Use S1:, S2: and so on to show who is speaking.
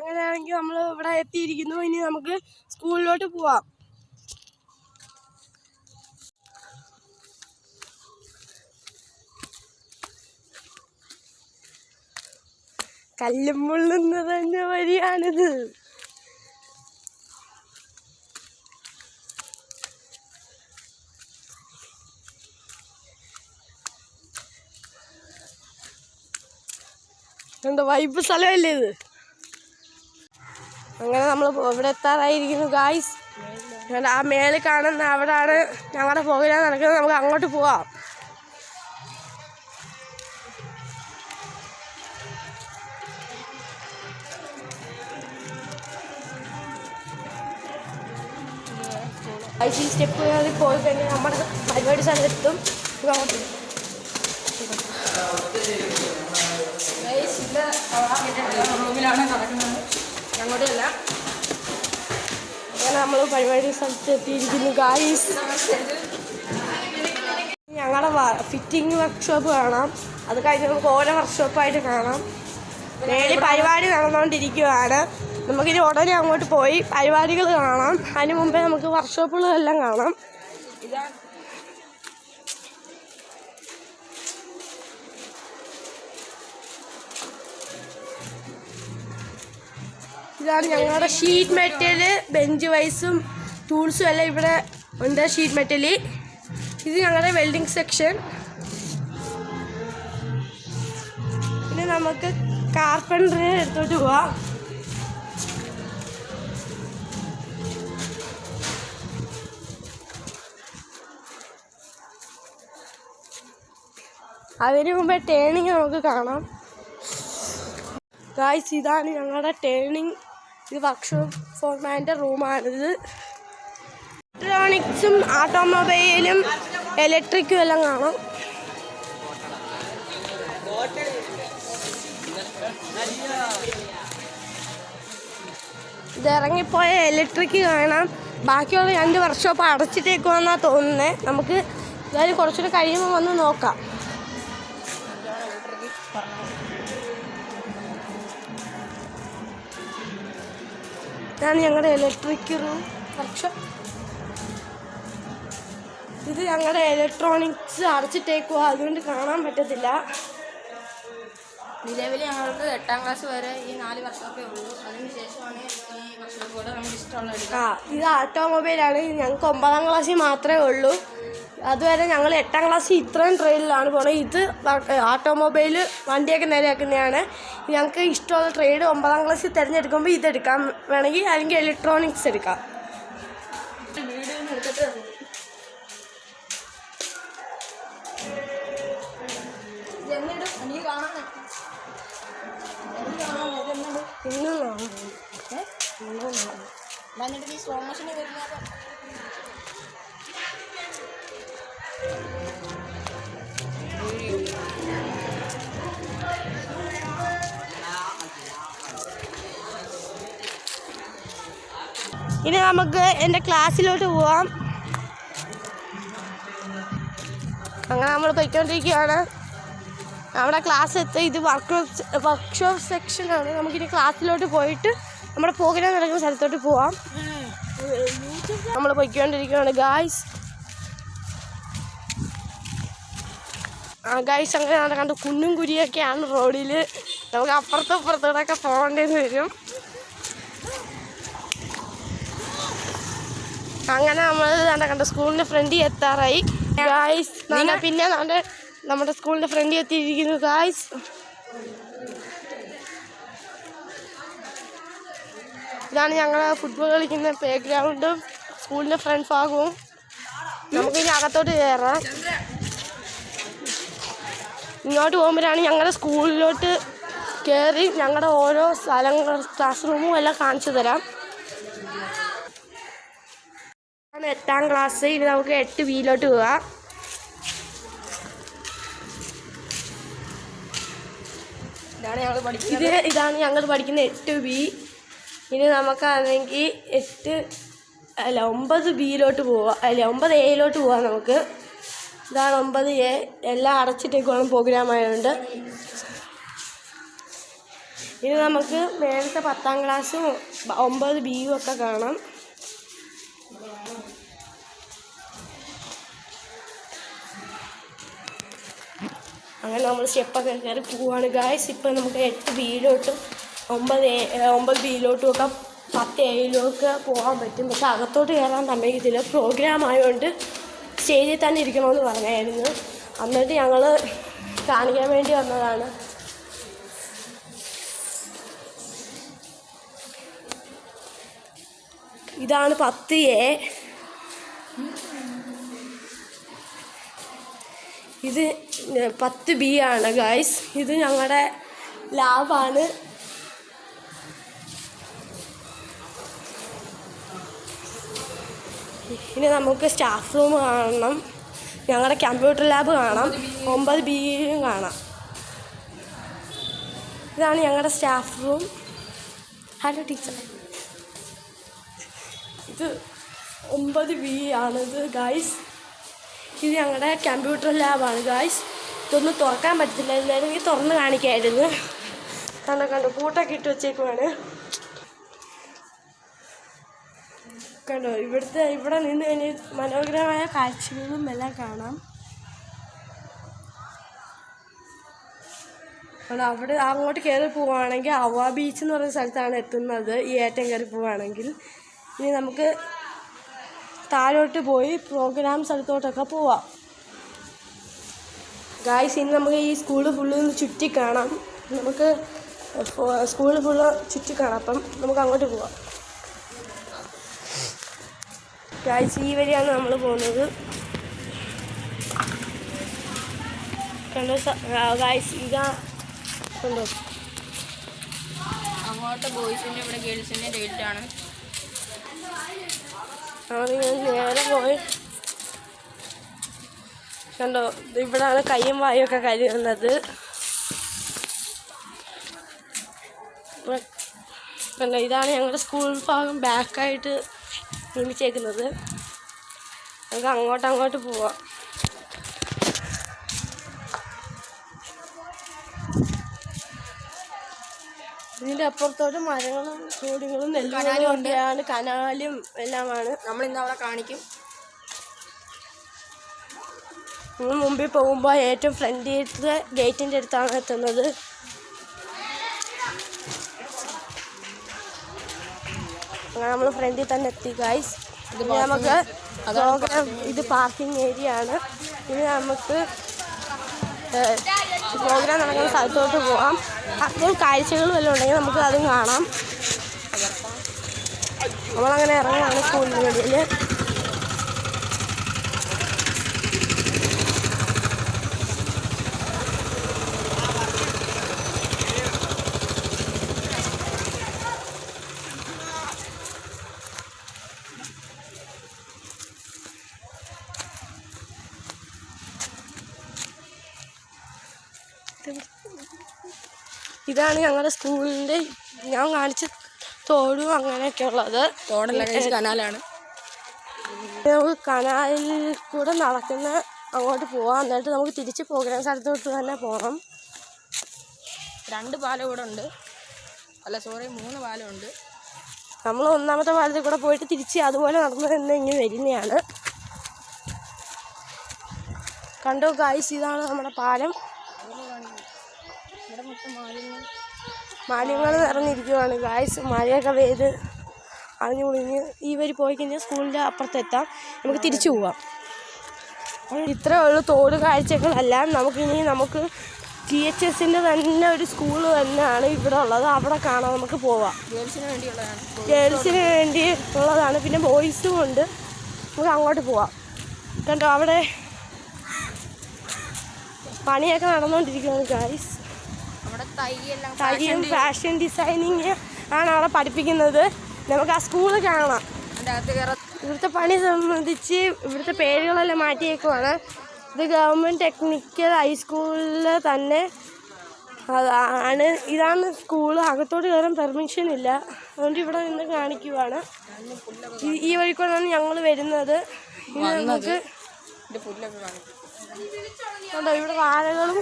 S1: അങ്ങനെയാണെങ്കിൽ നമ്മൾ ഇവിടെ എത്തിയിരിക്കുന്നു. ഇനി നമുക്ക് സ്കൂളിലോട്ട് പോവാം. കല്ലും മുള്ളും നിറഞ്ഞ വഴിയാണിത്. എന്താ വൈബ് സ്ഥലമല്ലേ ഇത്. അങ്ങനെ നമ്മൾ ഇവിടെ എത്താറായിരിക്കുന്നു ഗായ്സ്. ആ മേളിൽ കാണുന്ന അവിടെയാണ് ഞങ്ങളുടെ പ്രോഗ്രാം നടക്കുന്നത്. നമുക്ക് അങ്ങോട്ട് പോവാം. സ്റ്റെപ്പ് കയറി പോയി കഴിഞ്ഞാൽ നമ്മുടെ പരിപാടി സ്ഥലത്തെത്തും. റൂമിലാണ് നടക്കുന്നത്, അങ്ങോട്ടല്ല. അങ്ങനെ നമ്മൾ പരിപാടി സ്ഥലത്ത് എത്തിയിരിക്കുന്നു ഗായ്സ്. ഞങ്ങളുടെ ഫിറ്റിംഗ് വർക്ക്ഷോപ്പ് കാണാം. അത് കഴിഞ്ഞ് നമുക്ക് ഓരോ വർക്ക്ഷോപ്പായിട്ട് കാണാം. മേളിൽ പരിപാടി നടന്നുകൊണ്ടിരിക്കുകയാണ്. നമുക്കിനി ഉടനെ അങ്ങോട്ട് പോയി പരിപാടികൾ കാണാം. അതിന് മുമ്പേ നമുക്ക് വർക്ക്ഷോപ്പുകളെല്ലാം കാണാം. ഇതാണ് ഞങ്ങളുടെ ഷീറ്റ് മെറ്റൽ. ബെഞ്ച് വൈസും ടൂൾസും എല്ലാം ഇവിടെ ഉണ്ട്. Sheet metal. ഇത് ഞങ്ങളുടെ വെൽഡിങ് സെക്ഷൻ. പിന്നെ നമുക്ക് കാർപ്പൻറ്ററി എടുത്തോട്ട് പോവാം. അതിന് മുമ്പേ ടേണിങ് നമുക്ക് കാണാം ഗായ്സ്. ഇതാണ് ഞങ്ങളുടെ ടേണിങ്. ഇത് വർക്ക്ഷോപ്പ് ഫോർമാൻ്റെ റൂമാണിത്. ഇലക്ട്രോണിക്സും ഓട്ടോമൊബൈലും ഇലക്ട്രിക്കും എല്ലാം കാണാം. ഇതിറങ്ങിപ്പോയ ഇലക്ട്രിക് കാണാം. ബാക്കിയുള്ള 2 വർക്ക്ഷോപ്പ് അടച്ചിട്ടേക്കുമെന്നാണ് തോന്നുന്നത്. നമുക്ക് എന്തായാലും കുറച്ചുകൂടെ കഴിയുമ്പോൾ വന്ന് നോക്കാം. ഇതാണ് ഞങ്ങളുടെ ഇലക്ട്രിക് റൂം വർക്ക്ഷോപ്പ്. ഇത് ഞങ്ങളുടെ ഇലക്ട്രോണിക്സ് അടച്ചിട്ടേക്കുക, അതുകൊണ്ട് കാണാൻ പറ്റത്തില്ല.
S2: നിലവിൽ ഞങ്ങൾക്ക് 8ാം ക്ലാസ് വരെ ഈ 4 വർഷമൊക്കെ ഉള്ളൂ. അതിനുശേഷമാണ് ഈ വർഷമൊക്കെ കൂടെ നമുക്ക് ഇഷ്ടമുള്ള
S1: ഇത് ഓട്ടോമൊബൈലാണ്. ഞങ്ങൾക്ക് 9ാം ക്ലാസ്സിൽ മാത്രമേ ഉള്ളൂ. അതുവരെ ഞങ്ങൾ 8ാം ക്ലാസ്സിൽ ഇത്രയും ട്രെയിനിലാണ് പോകുന്നത്. ഇത് ഓട്ടോമൊബൈൽ വണ്ടിയൊക്കെ നേരെയാക്കുന്നതാണ്. ഞങ്ങൾക്ക് ഇഷ്ടമുള്ള ട്രേഡ് 9ാം ക്ലാസ്സിൽ തിരഞ്ഞെടുക്കുമ്പോൾ ഇതെടുക്കാം വേണമെങ്കിൽ, അല്ലെങ്കിൽ ഇലക്ട്രോണിക്സ് എടുക്കാം.
S2: വന്നിട്ട് ഈ സ്ലോ മോഷന് വരുന്നത്
S1: ഇനി നമുക്ക് എൻ്റെ ക്ലാസ്സിലോട്ട് പോവാം. അങ്ങനെ നമ്മൾ പോയിക്കൊണ്ടിരിക്കുകയാണ്. നമ്മുടെ ക്ലാസ് എത്തി. ഇത് വർക്ക്ഷോപ്പ് സെക്ഷനാണ്. നമുക്കിനി ക്ലാസ്സിലോട്ട് പോയിട്ട് നമ്മുടെ പ്രോഗ്രാം നടക്കുന്ന സ്ഥലത്തോട്ട് പോവാം. നമ്മൾ പോയിക്കൊണ്ടിരിക്കുകയാണ് ഗായ്സ്. ഗായ്സ് അങ്ങനെ നടക്കാണ്ട് കുന്നും കുരിയൊക്കെയാണ് റോഡിൽ. നമുക്ക് അപ്പുറത്തോടൊക്കെ പോകേണ്ടി വരും. അങ്ങനെ നമ്മൾ കണ്ട സ്കൂളിൻ്റെ ഫ്രണ്ടിൽ എത്താറായി ഗായ്സ്. പിന്നെ നമ്മുടെ സ്കൂളിൻ്റെ ഫ്രണ്ടിൽ എത്തിയിരിക്കുന്നു ഗായ്സ്. ഇതാണ് ഞങ്ങൾ ഫുട്ബോൾ കളിക്കുന്ന പ്ലേ ഗ്രൗണ്ടും സ്കൂളിൻ്റെ ഫ്രണ്ട് ഭാഗവും. നമുക്കിനി അകത്തോട്ട് കയറാം. ഇങ്ങോട്ട് പോകുമ്പോഴാണ് ഞങ്ങളുടെ സ്കൂളിലോട്ട് കയറി ഞങ്ങളുടെ ഓരോ സ്ഥലങ്ങൾ ക്ലാസ് റൂമും എല്ലാം കാണിച്ചു തരാം. 8ാം ക്ലാസ്. ഇനി നമുക്ക് 8Bയിലോട്ട് പോവാം. ഇതാണ് ഞങ്ങൾ പഠിക്കുന്ന 8B. ഇനി നമുക്കാണെങ്കിൽ 9Bയിലോട്ട് പോവാം. 9Aയിലോട്ട് പോവാം നമുക്ക്. ഇതാണ് 9A. എല്ലാം അടച്ചിട്ടേക്കുവാണ് പ്രോഗ്രാം ആയതുകൊണ്ട്. ഇനി നമുക്ക് മേളത്തെ 10ാം ക്ലാസ്സും 9 ബിയും ഒക്കെ കാണാം. അങ്ങനെ നമ്മൾ സ്റ്റെപ്പൊക്കെ കയറി പോവാണ് ഗായ്സ്. ഇപ്പം നമുക്ക് 8 ബിയിലോട്ടും 9 ബിയിലോട്ടും ഒക്കെ 10 എയിലൊക്കെ പോകാൻ പറ്റും. പക്ഷെ അകത്തോട്ട് കയറാൻ സമ്മതിക്കത്തില്ല. പ്രോഗ്രാം ആയതുകൊണ്ട് സ്റ്റേജിൽ തന്നെ ഇരിക്കണമെന്ന് പറഞ്ഞായിരുന്നു. എന്നിട്ട് ഞങ്ങൾ കാണിക്കാൻ വേണ്ടി വന്നതാണ്. ഇതാണ് 10A. ഇത് 10B ആണ് ഗായ്സ്. ഇത് ഞങ്ങളുടെ ലാബാണ്. ഇനി നമുക്ക് സ്റ്റാഫ് റൂം കാണണം, ഞങ്ങളുടെ കമ്പ്യൂട്ടർ ലാബ് കാണാം, 9Bയിലും കാണാം. ഇതാണ് ഞങ്ങളുടെ സ്റ്റാഫ് റൂം. Hello teacher. ഇത് 9B ആണിത് ഗായ്സ്. ഇത് ഞങ്ങളുടെ കമ്പ്യൂട്ടർ ലാബാണ് ഗായ്സ്. ഇതൊന്നും തുറക്കാൻ പറ്റത്തില്ല, ഇല്ലായിരുന്നെങ്കിൽ തുറന്ന് കാണിക്കായിരുന്നു. കണ്ടോ കൂട്ടൊക്കെ ഇട്ട് വെച്ചേക്കുവാണ്. കണ്ടോ ഇവിടെ നിന്ന് കഴിഞ്ഞ് മനോഹരമായ കാഴ്ചകളും എല്ലാം കാണാം. അവിടെ അങ്ങോട്ട് കയറി പോവുകയാണെങ്കിൽ അവ ബീച്ച് എന്ന് പറയുന്ന സ്ഥലത്താണ് എത്തുന്നത്, ഈ ഏറ്റം കയറി പോവുകയാണെങ്കിൽ. ഇനി നമുക്ക് താഴോട്ട് പോയി പ്രോഗ്രാം സ്ഥലത്തോട്ടൊക്കെ പോവാം ഗായ്സ്. ഇനി നമുക്ക് ഈ സ്കൂള് ഫുള്ള് ഒന്ന് ചുറ്റി കാണാം. നമുക്ക് സ്കൂള് ഫുള്ള് ചുറ്റി കാണാം. അപ്പം നമുക്ക് അങ്ങോട്ട് പോവാം ഗായ്സ്. ഈ വഴിയാണ് നമ്മൾ പോകുന്നത്. കണ്ടോ ഗായ്സ്, ഇതാ കണ്ടോ.
S2: അങ്ങോട്ട് ബോയ്സിൻ്റെ ഇവിടെ ഗേൾസിൻ്റെ ഡേറ്റാണ്.
S1: നേരെ പോയി കണ്ടോ, ഇവിടാണ് കയ്യും വായൊക്കെ കഴുകുന്നത്. കണ്ടോ, ഇതാണ് ഞങ്ങളുടെ സ്കൂൾ ഭാഗം ബാക്കായിട്ട് നിർമ്മിച്ചേക്കുന്നത്. നമുക്ക് അങ്ങോട്ട് പോവാം. ഇതിൻ്റെ അപ്പുറത്തോട്ട് മരങ്ങളും ചോദ്യങ്ങളും നെല്ലുകളും ഒക്കെയാണ്, കനാലും എല്ലാമാണ്.
S2: നമ്മളിന്ന് അവിടെ കാണിക്കും.
S1: നമ്മൾ മുമ്പിൽ പോകുമ്പോൾ ഏറ്റവും ഫ്രണ്ടിലത്തെ ഗേറ്റിൻ്റെ അടുത്താണ് എത്തുന്നത്. അങ്ങനെ നമ്മൾ ഫ്രണ്ടിൽ തന്നെ എത്തി ഗായ്സ്. ഇനി നമുക്ക് പ്രോഗ്രാം, ഇത് പാർക്കിംഗ് ഏരിയ ആണ്. ഇനി നമുക്ക് പ്രോഗ്രാം നടക്കുന്ന സ്ഥലത്തോട്ട് പോകാം. അപ്പോൾ കാഴ്ചകൾ വല്ലതും ഉണ്ടെങ്കിൽ നമുക്ക് അതും കാണാം. നമ്മളങ്ങനെ ഇറങ്ങുകയാണ് സ്കൂളിൻ്റെ വെളിയിൽ. ഇതാണ് ഞങ്ങളുടെ സ്കൂളിൻ്റെ ഞാൻ കാണിച്ച തോടും അങ്ങനെയൊക്കെ ഉള്ളത്.
S2: തോടല്ല, കനാലാണ്.
S1: നമുക്ക് കനാലിൽ കൂടെ നടക്കുന്ന അങ്ങോട്ട് പോവാം. എന്നിട്ട് നമുക്ക് തിരിച്ച് പ്രോഗ്രാം സ്ഥലത്തോട്ട് തന്നെ പോകണം.
S2: 2 പാലം ഇവിടെ ഉണ്ട്. അല്ല സോറി, 3 പാലമുണ്ട്.
S1: നമ്മൾ 1ാമത്തെ പാലത്തിൽ കൂടെ പോയിട്ട് തിരിച്ച് അതുപോലെ നടന്നു തന്നെ ഇങ്ങനെ വരുന്നതാണ്. കണ്ടോ ഗായ്സ്, ഇതാണ് നമ്മുടെ പാലം.
S2: ഇവിടെ മൊത്തം
S1: മാലിന്യങ്ങൾ നിറഞ്ഞിരിക്കുവാണ് ഗായ്സ്. മഴയൊക്കെ പെയ്ത് അഴിഞ്ഞു കുളിഞ്ഞ് ഈ വരി പോയി കഴിഞ്ഞാൽ സ്കൂളിൻ്റെ അപ്പുറത്തെത്താം. നമുക്ക് തിരിച്ചു പോവാം. ഇത്രേ ഉള്ളൂ തോട് കാഴ്ചകളെല്ലാം. നമുക്ക് THSൻ്റെ തന്നെ ഒരു സ്കൂൾ തന്നെയാണ് ഇവിടെ ഉള്ളത്. അവിടെ കാണാൻ നമുക്ക് പോവാം. ഗേൾസിന് വേണ്ടിയുള്ളതാണ്. പിന്നെ ബോയ്സും ഉണ്ട്. നമുക്ക് അങ്ങോട്ട് പോവാം. കണ്ടോ അവിടെ പണിയൊക്കെ നടന്നുകൊണ്ടിരിക്കുകയാണ് ഗായ്സ്. തയ്യലും ഫാഷൻ ഡിസൈനിങ് ആണ് അവിടെ പഠിപ്പിക്കുന്നത്. നമുക്ക് ആ സ്കൂൾ കാണാം. ഇവിടുത്തെ പണി സംബന്ധിച്ച് ഇവിടുത്തെ പേരുകളെല്ലാം മാറ്റിയേക്കുവാണ്. ഇത് ഗവൺമെൻറ് ടെക്നിക്കൽ ഹൈസ്കൂളിൽ തന്നെ അതാണ്. ഇതാണ് സ്കൂൾ. അകത്തോട്ട് കയറാൻ പെർമിഷൻ ഇല്ല, അതുകൊണ്ട് ഇവിടെ നിന്ന് കാണിക്കുവാണ്. ഈ വഴിക്കൂടെയാണ് ഞങ്ങൾ വരുന്നത്. ഇനി നമുക്ക് കണ്ടോ ഇവിടെ വാഴകളും